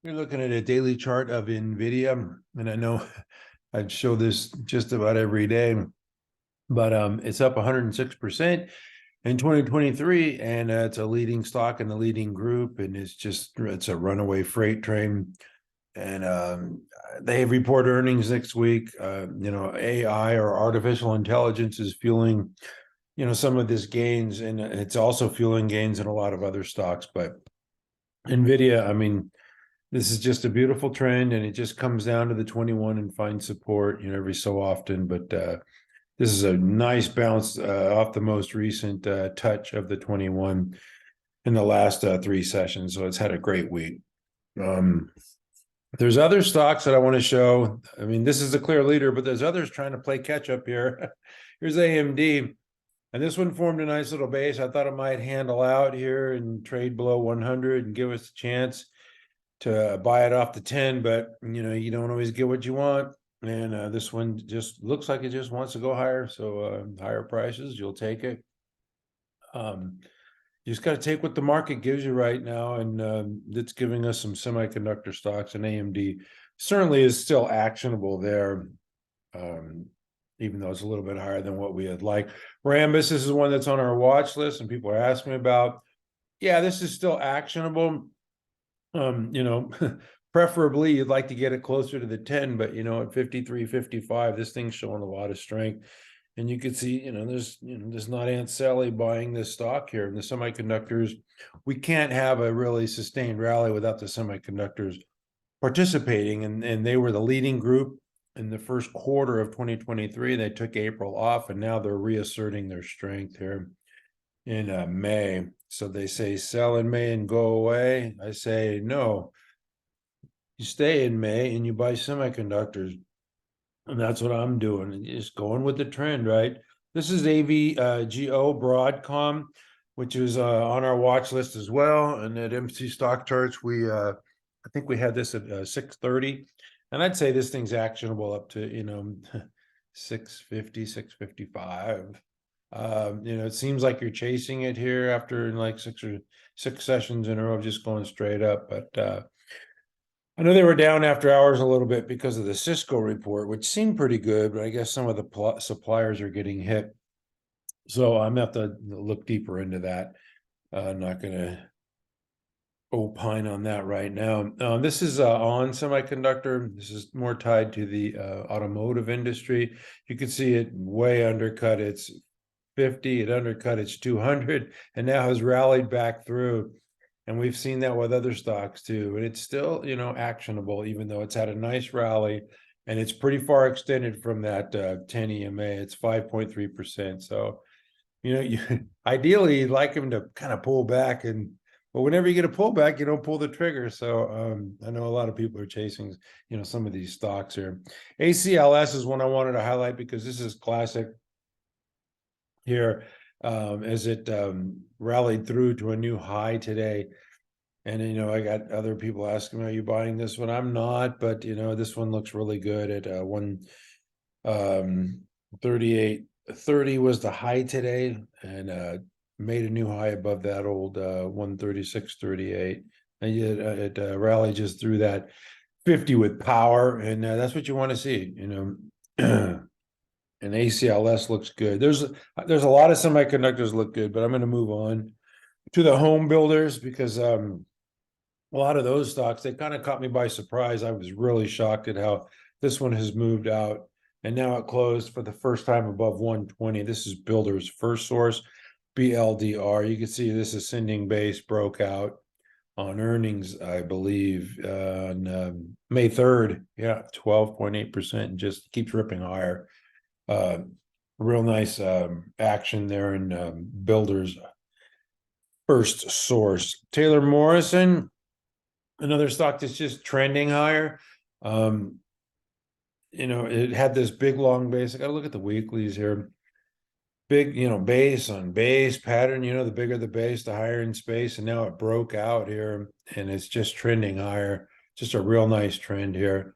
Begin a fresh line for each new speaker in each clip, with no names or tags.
You're looking at a daily chart of Nvidia, and I know I show this just about every day, but it's up 106% in 2023, and it's a leading stock in the leading group, and it's a runaway freight train. And they report earnings next week. AI or artificial intelligence is fueling, some of this gains, and it's also fueling gains in a lot of other stocks. But Nvidia, I mean, this is just a beautiful trend, and it just comes down to the 21 and finds support, every so often. But this is a nice bounce off the most recent touch of the 21 in the last 3 sessions. So it's had a great week. There's other stocks that I want to show. I mean, this is a clear leader, but there's others trying to play catch up here. Here's AMD. And this one formed a nice little base. I thought it might handle out here and trade below 100 and give us a chance to buy it off the 10, but you don't always get what you want. And this one just looks like it just wants to go higher. So higher prices, you'll take it. You just got to take what the market gives you right now, and it's giving us some semiconductor stocks, and AMD certainly is still actionable there, even though it's a little bit higher than what we had liked. RMBS, this is one that's on our watch list, and people are asking me about. Yeah, this is still actionable. Preferably you'd like to get it closer to the 10, but at 53, 55, this thing's showing a lot of strength. And you can see, there's not Aunt Sally buying this stock here. And the semiconductors, we can't have a really sustained rally without the semiconductors participating. And they were the leading group in the first quarter of 2023. They took April off, and now they're reasserting their strength here in May. So they say sell in May and go away. I say no. You stay in May and you buy semiconductors. And that's what I'm doing, just going with the trend, right? This is AVGO Broadcom, which is on our watch list as well. And at MC Stock Charts, I think we had this at 630. And I'd say this thing's actionable up to, 650, 655. It seems like you're chasing it here after like six sessions in a row of just going straight up. But I know they were down after hours a little bit because of the Cisco report, which seemed pretty good, but I guess some of the suppliers are getting hit. So I'm gonna have to look deeper into that. I'm not gonna opine on that right now. This is ON Semiconductor. This is more tied to the automotive industry. You can see it way undercut its 50, it undercut its 200, and now has rallied back through. And we've seen that with other stocks too. And it's still, actionable, even though it's had a nice rally, and it's pretty far extended from that 10 EMA. It's 5.3%. So, you ideally you'd like them to kind of pull back, but whenever you get a pullback, you don't pull the trigger. So I know a lot of people are chasing, some of these stocks here. ACLS is one I wanted to highlight because this is classic here. As it rallied through to a new high today. And, I got other people asking me, are you buying this one? I'm not, but, this one looks really good at 138.30 was the high today, and made a new high above that old 136.38. And yet it rallied just through that 50 with power, and that's what you want to see, And ACLS looks good. There's a lot of semiconductors look good, but I'm going to move on to the home builders because a lot of those stocks, they kind of caught me by surprise. I was really shocked at how this one has moved out, and now it closed for the first time above 120. This is Builders First Source, BLDR. You can see this ascending base broke out on earnings, I believe, on May 3rd. Yeah, 12.8%, and just keeps ripping higher. Real nice action there in Builders First Source. Taylor Morrison, another stock that's just trending higher. It had this big long base. I got to look at the weeklies here. Big, base on base pattern. The bigger the base, the higher in space. And now it broke out here, and it's just trending higher. Just a real nice trend here.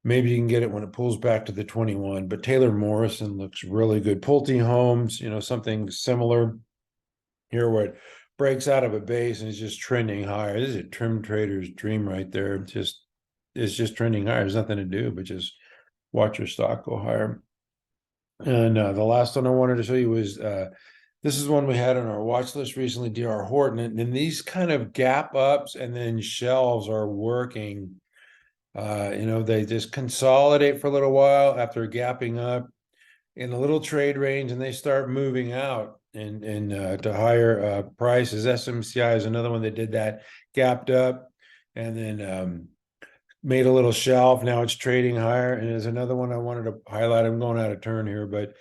Maybe you can get it when it pulls back to the 21, but Taylor Morrison looks really good. Pulte Homes, something similar here where it breaks out of a base and is just trending higher. This is a trim trader's dream right there. It's just trending higher. There's nothing to do but just watch your stock go higher. And the last one I wanted to show you was this is one we had on our watch list recently, DR Horton. And these kind of gap ups and then shelves are working. They just consolidate for a little while after gapping up in a little trade range, and they start moving out and to higher prices. SMCI is another one that did that, gapped up, and then made a little shelf. Now it's trading higher. And there's another one I wanted to highlight. I'm going out of turn here, but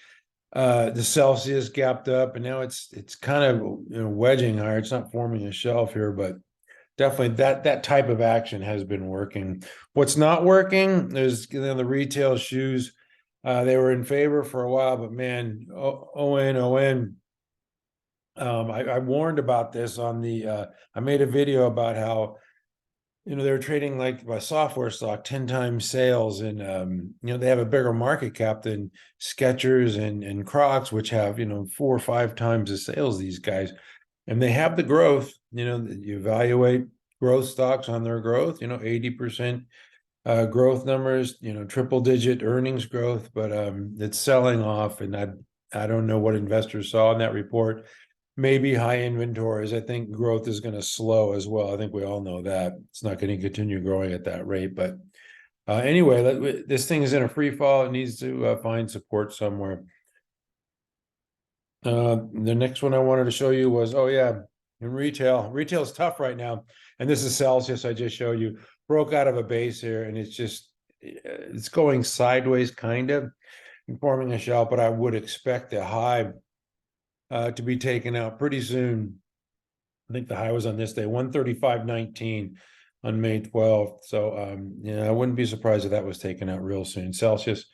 the Celsius gapped up, and now it's kind of wedging higher. It's not forming a shelf here, but definitely that type of action has been working. What's not working is the retail shoes. They were in favor for a while, but man, ONON. I warned about this on the. I made a video about how they were trading like a software stock 10 times sales, and they have a bigger market cap than Skechers and Crocs, which have 4 or 5 times the sales. These guys, and they have the growth. You evaluate growth stocks on their growth. 80% growth numbers. Triple digit earnings growth, but it's selling off, and I don't know what investors saw in that report. Maybe high inventories. I think growth is going to slow as well. I think we all know that it's not going to continue growing at that rate. But anyway, this thing is in a free fall. It needs to find support somewhere. The next one I wanted to show you was, in retail. Retail is tough right now. And this is Celsius I just showed you. Broke out of a base here, and it's going sideways kind of, forming a shelf, but I would expect a high to be taken out pretty soon. I think the high was on this day, 135.19 on May 12th. So I wouldn't be surprised if that was taken out real soon. Celsius,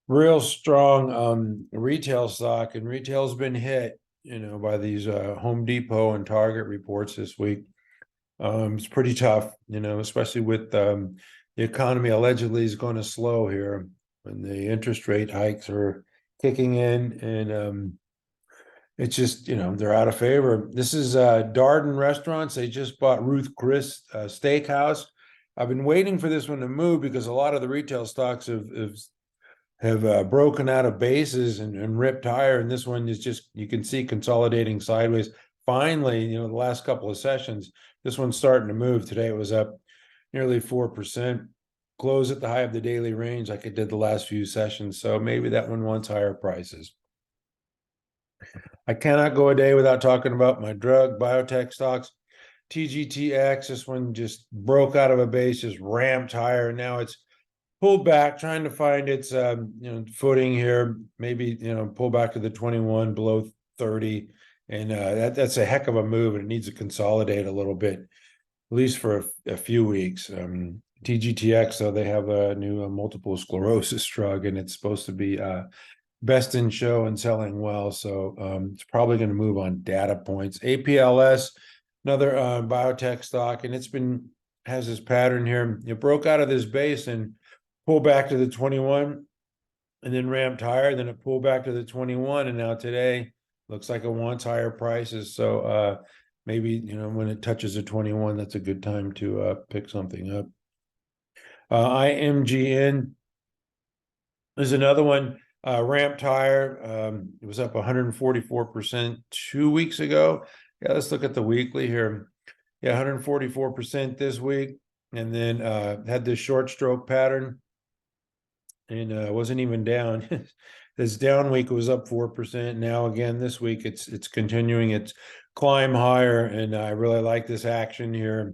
real strong retail stock, and retail's been hit, by these Home Depot and Target reports this week. It's pretty tough, especially with the economy allegedly is going to slow here, and the interest rate hikes are kicking in, and it's just, they're out of favor. This is Darden Restaurants. They just bought Ruth Chris Steakhouse. I've been waiting for this one to move because a lot of the retail stocks have broken out of bases and ripped higher. And this one is just, you can see consolidating sideways. Finally, the last couple of sessions, this one's starting to move. Today it was up nearly 4%. Close at the high of the daily range like it did the last few sessions. So maybe that one wants higher prices. I cannot go a day without talking about my drug biotech stocks. TGTX, this one just broke out of a base, just ramped higher. Now it's pulled back, trying to find its footing here. Maybe pull back to the 21 below 30, and that's a heck of a move, and it needs to consolidate a little bit, at least for a few weeks. TGTX, though, they have a new multiple sclerosis drug, and it's supposed to be best in show and selling well. So it's probably going to move on data points. APLS, another biotech stock, and has this pattern here. It broke out of this base and pulled back to the 21, and then ramped higher. Then it pulled back to the 21, and now today looks like it wants higher prices. So maybe when it touches the 21, that's a good time to pick something up. IMGN is another one. Ramped higher. It was up 144% 2 weeks ago. Yeah, let's look at the weekly here. Yeah, 144% this week, and then had this short stroke pattern, and wasn't even down. This down week was up 4%. Now again this week it's continuing its climb higher, and I really like this action here.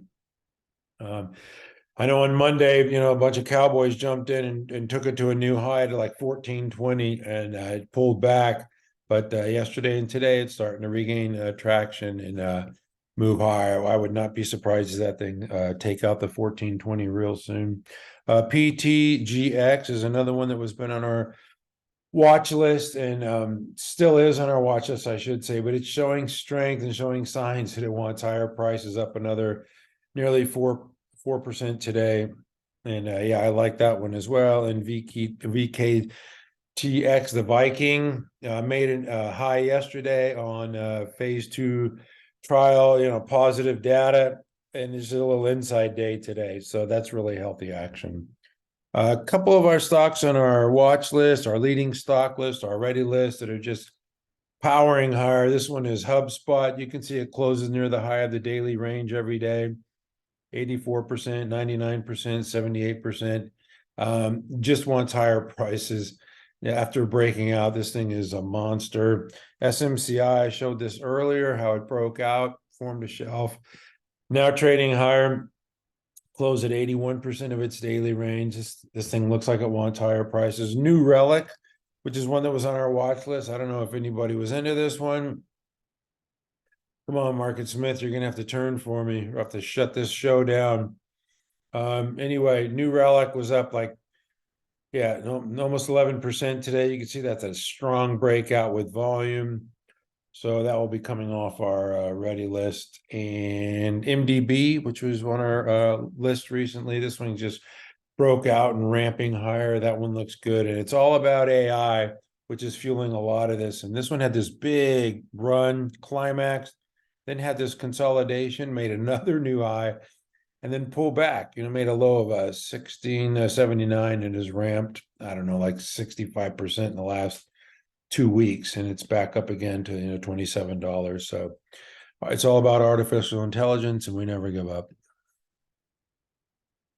I know on Monday, a bunch of cowboys jumped in and took it to a new high to like 1420, and it pulled back. But yesterday and today, it's starting to regain traction and move higher. I would not be surprised if that thing take out the 1420 real soon. PTGX is another one that was been on our watch list, and still is on our watch list, I should say, but it's showing strength and showing signs that it wants higher prices, up another nearly 4% today. And I like that one as well. And VKTX, the Viking, made a high yesterday on phase 2 trial, positive data, and there's a little inside day today. So that's really healthy action. A couple of our stocks on our watch list, our leading stock list, our ready list that are just powering higher. This one is HubSpot. You can see it closes near the high of the daily range every day. 84%, 99%, 78%. Just wants higher prices. After breaking out, this thing is a monster. SMCI, I showed this earlier, how it broke out, formed a shelf. Now trading higher, closed at 81% of its daily range. This thing looks like it wants higher prices. New Relic, which is one that was on our watch list. I don't know if anybody was into this one. Come on, Market Smith, you're gonna have to turn for me. We'll have to shut this show down. Anyway, New Relic was up like, yeah, almost 11% today. You can see that's a strong breakout with volume. So that will be coming off our ready list. And MDB, which was on our list recently, this one just broke out and ramping higher. That one looks good. And it's all about AI, which is fueling a lot of this. And this one had this big run, climax, then had this consolidation, made another new high, and then pull back, made a low of 1679 and has ramped, I don't know, like 65% in the last 2 weeks, and it's back up again to $27. So it's all about artificial intelligence, and we never give up.